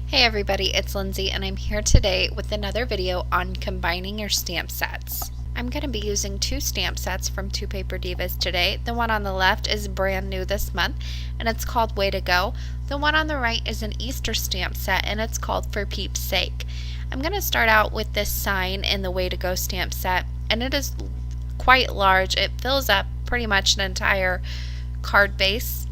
Hey everybody, it's Lindsay and I'm here today with another video on combining your stamp sets. I'm going to be using two stamp sets from Two Paper Divas today. The one on the left is brand new this month and it's called Way to Go. The one on the right is an Easter stamp set and it's called For Peeps' Sake. I'm going to start out with this sign in the Way to Go stamp set, and it is quite large. It fills up pretty much an entire card base.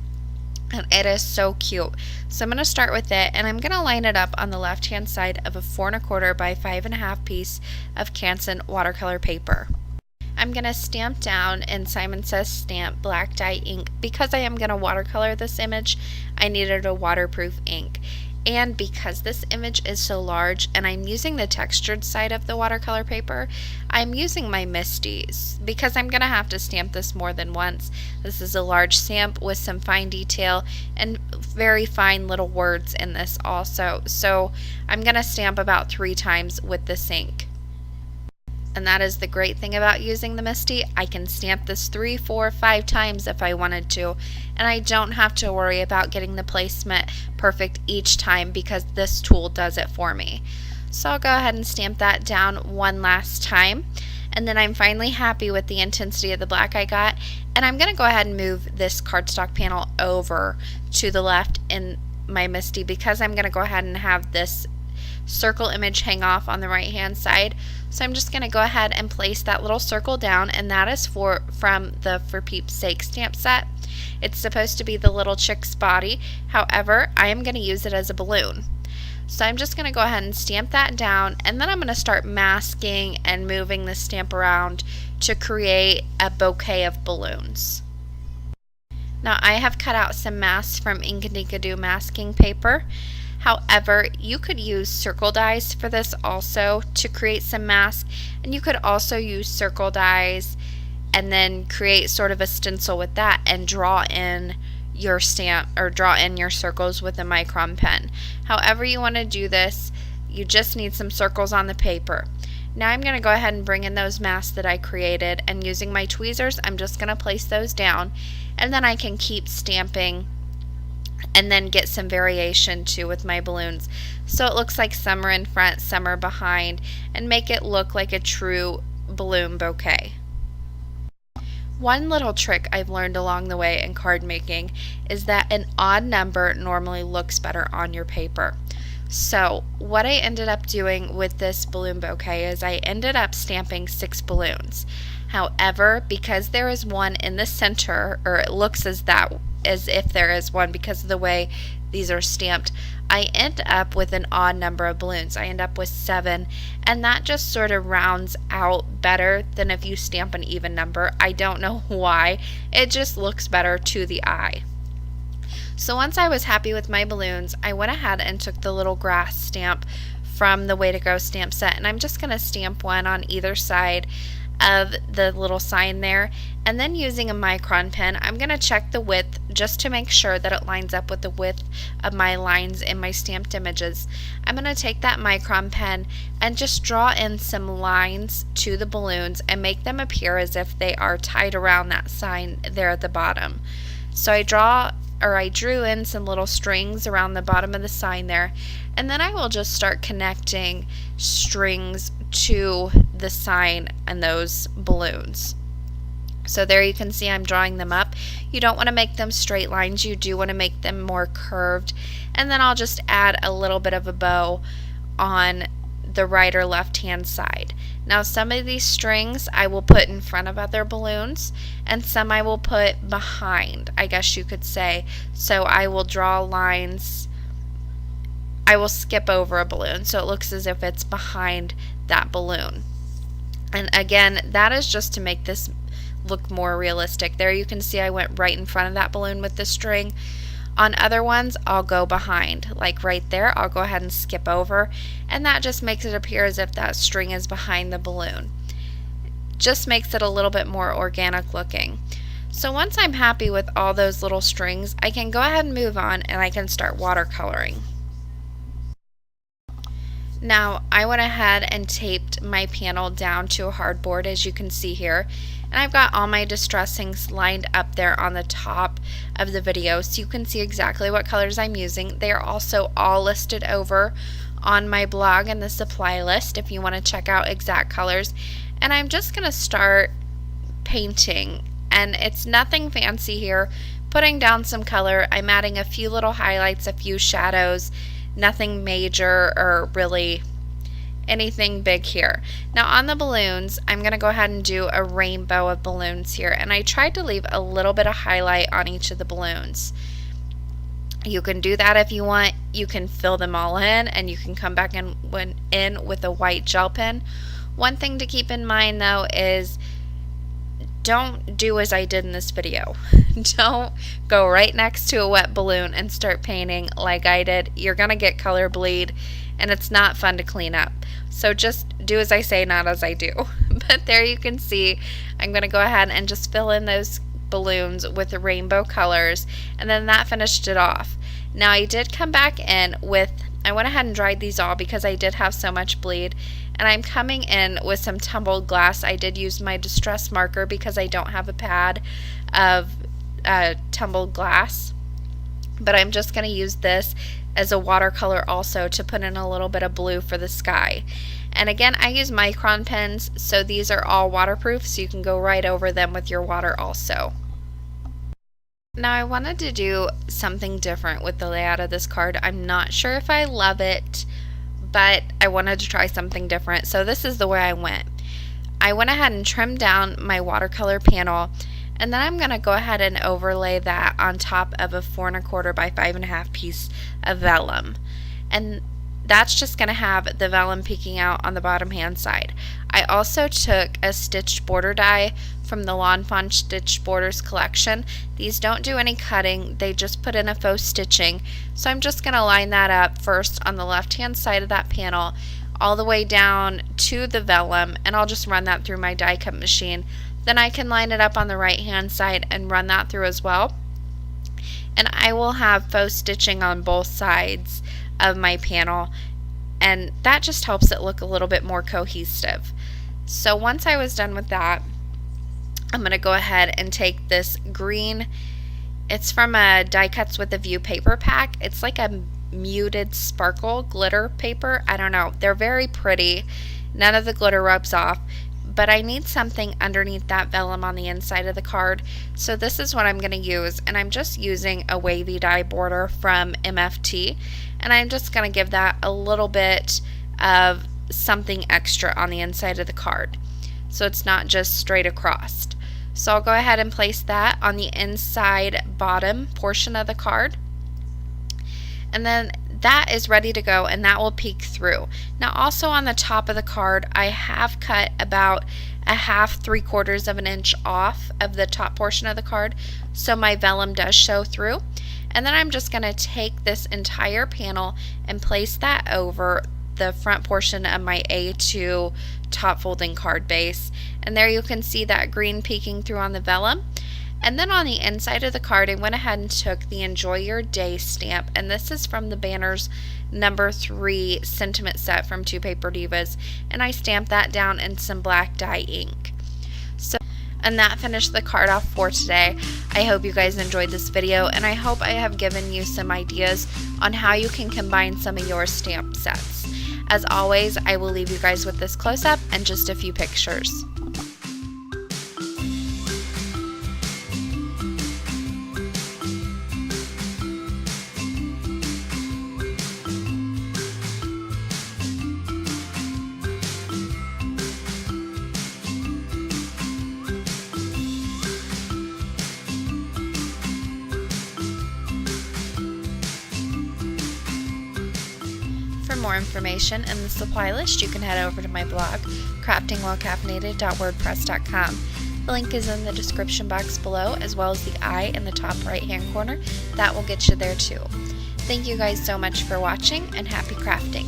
And it is so cute. So I'm going to start with it, and I'm going to line it up on the left hand side of a 4 1/4 by 5 1/2 piece of Canson watercolor paper. I'm going to stamp down in Simon Says Stamp black dye ink. Because I am going to watercolor this image, I needed a waterproof ink. And because this image is so large and I'm using the textured side of the watercolor paper, I'm using my Misties because I'm going to have to stamp this more than once. This is a large stamp with some fine detail and very fine little words in this also. So I'm going to stamp about 3 times with this ink. And that is the great thing about using the Misty. I can stamp this 3, 4, 5 times if I wanted to, and I don't have to worry about getting the placement perfect each time because this tool does it for me. So I'll go ahead and stamp that down one last time, and then I'm finally happy with the intensity of the black I got, and I'm going to go ahead and move this cardstock panel over to the left in my Misty because I'm going to go ahead and have this circle image hang off on the right hand side. So I'm just going to go ahead and place that little circle down, and that is from the For Peeps' Sake stamp set. It's supposed to be the little chick's body. However, I am going to use it as a balloon. So I'm just going to go ahead and stamp that down, and then I'm going to start masking and moving the stamp around to create a bouquet of balloons. Now I have cut out some masks from Inkadinkado masking paper. However, you could use circle dies for this also to create some masks, and you could also use circle dies and then create sort of a stencil with that and draw in your stamp or draw in your circles with a micron pen. However you want to do this, you just need some circles on the paper. Now I'm going to go ahead and bring in those masks that I created, and using my tweezers I'm just going to place those down, and then I can keep stamping and then get some variation too with my balloons. So it looks like some are in front, some are behind, and make it look like a true balloon bouquet. One little trick I've learned along the way in card making is that an odd number normally looks better on your paper. So what I ended up doing with this balloon bouquet is I ended up stamping 6 balloons. However, because there is one in the center, or it looks as if there is one because of the way these are stamped, I end up with an odd number of balloons. I end up with 7, and that just sort of rounds out better than if you stamp an even number. I don't know why, it just looks better to the eye. So once I was happy with my balloons, I went ahead and took the little grass stamp from the Way to Go stamp set, and I'm just going to stamp one on either side of the little sign there, and then using a micron pen I'm going to check the width just to make sure that it lines up with the width of my lines in my stamped images. I'm going to take that micron pen and just draw in some lines to the balloons and make them appear as if they are tied around that sign there at the bottom. So I drew in some little strings around the bottom of the sign there, and then I will just start connecting strings to the sign and those balloons. So there you can see I'm drawing them up. You don't want to make them straight lines, you do want to make them more curved, and then I'll just add a little bit of a bow on the right or left hand side. Now some of these strings I will put in front of other balloons, and some I will put behind, I guess you could say. So I will draw lines, I will skip over a balloon so it looks as if it's behind that balloon. And again, that is just to make this look more realistic. There you can see I went right in front of that balloon with the string. On other ones I'll go behind, like right there I'll go ahead and skip over, and that just makes it appear as if that string is behind the balloon. Just makes it a little bit more organic looking. So once I'm happy with all those little strings, I can go ahead and move on and I can start watercoloring. Now I went ahead and taped my panel down to a hardboard, as you can see here, and I've got all my distress inks lined up there on the top of the video so you can see exactly what colors I'm using. They are also all listed over on my blog in the supply list if you want to check out exact colors. And I'm just going to start painting, and it's nothing fancy here. Putting down some color, I'm adding a few little highlights, a few shadows, nothing major or really anything big here. Now on the balloons, I'm going to go ahead and do a rainbow of balloons here, and I tried to leave a little bit of highlight on each of the balloons. You can do that if you want. You can fill them all in, and you can come back in with a white gel pen. One thing to keep in mind though is don't do as I did in this video. Don't go right next to a wet balloon and start painting like I did. You're gonna get color bleed, and it's not fun to clean up. So just do as I say, not as I do. But there you can see, I'm gonna go ahead and just fill in those balloons with the rainbow colors, and then that finished it off. Now I did come back in with, I went ahead and dried these all because I did have so much bleed, and I'm coming in with some tumbled glass. I did use my distress marker because I don't have a pad of tumbled glass, but I'm just going to use this as a watercolor also to put in a little bit of blue for the sky. And again, I use micron pens, so these are all waterproof, so you can go right over them with your water also. Now I wanted to do something different with the layout of this card. I'm not sure if I love it, but I wanted to try something different. So this is the way I went. I went ahead and trimmed down my watercolor panel, and then I'm going to go ahead and overlay that on top of a 4 1/4 by 5 1/2 piece of vellum. And that's just going to have the vellum peeking out on the bottom hand side. I also took a stitched border die from the Lawn Fawn Stitched Borders collection. These don't do any cutting, they just put in a faux stitching. So I'm just going to line that up first on the left hand side of that panel all the way down to the vellum, and I'll just run that through my die cut machine. Then I can line it up on the right hand side and run that through as well. And I will have faux stitching on both sides of my panel, and that just helps it look a little bit more cohesive. So once I was done with that, I'm going to go ahead and take this green, it's from a Die Cuts with a View paper pack. It's like a muted sparkle glitter paper. I don't know, they're very pretty. None of the glitter rubs off, but I need something underneath that vellum on the inside of the card. So this is what I'm going to use, and I'm just using a wavy die border from MFT, and I'm just going to give that a little bit of something extra on the inside of the card, so it's not just straight across. So I'll go ahead and place that on the inside bottom portion of the card, and then that is ready to go, and that will peek through. Now also on the top of the card, I have cut about a 1/2, 3/4 of an inch off of the top portion of the card, so my vellum does show through. And then I'm just going to take this entire panel and place that over the front portion of my A2 top folding card base. And there you can see that green peeking through on the vellum. And then on the inside of the card, I went ahead and took the Enjoy Your Day stamp, and this is from the Banners number 3 sentiment set from Two Paper Divas, and I stamped that down in some black dye ink. And that finished the card off for today. I hope you guys enjoyed this video, and I hope I have given you some ideas on how you can combine some of your stamp sets. As always, I will leave you guys with this close-up and just a few pictures. For more information and the supply list, you can head over to my blog, craftingwhilekaffeinated.wordpress.com. The link is in the description box below, as well as the I in the top right hand corner. That will get you there too. Thank you guys so much for watching, and happy crafting!